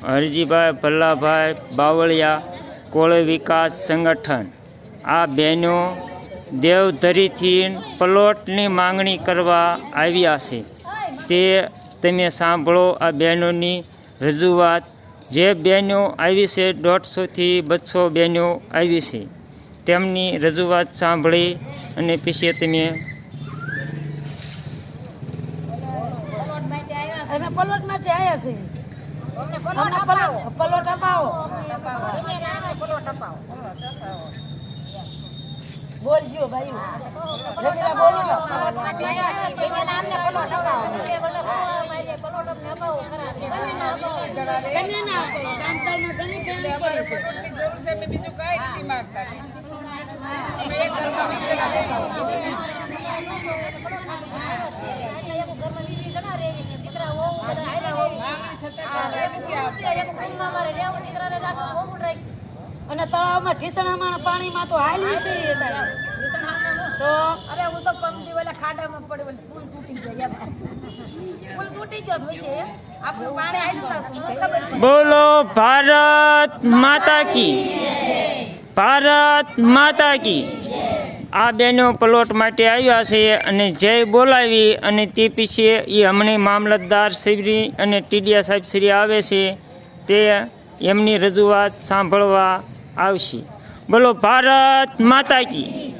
હરજીભાઈ ભલ્લાભાઈ બાવળિયા કોળી વિકાસ સંગઠન આ બહેનો દેવધરીથી પ્લોટની માંગણી કરવા આવ્યા છે તે તમે સાંભળો આ બહેનોની રજૂઆત। જે બહેનો આવી છે 150થી 200 બહેનો આવી છે તેમની રજૂઆત સાંભળી અને પછી તમે પલોટ માટે આવ્યા છે પલોટ અપાવો બોલજો ભાઈ રમીલા બોલો અને તળાવમાં ઠીસણામાં પાણીમાં તો હાલવી છે તો અરે હું તો પંપથી ઓલા ખાડામાં પડી પુલ તૂટી ગયો પુલ તૂટી ગયો છે આપણું પાણી આવ્યું ખબર બોલો ભારત માતા કી, ભારત માતા કી। આ બહેનો પ્લોટ માટે આવ્યા છે અને જય બોલાવી અને તે પીછે એ હમણાં મામલતદાર શ્રી અને ટીડીયા સાહેબ શ્રી આવે છે તે એમની રજૂઆત સાંભળવા આવશે। બોલો ભારત માતા કી।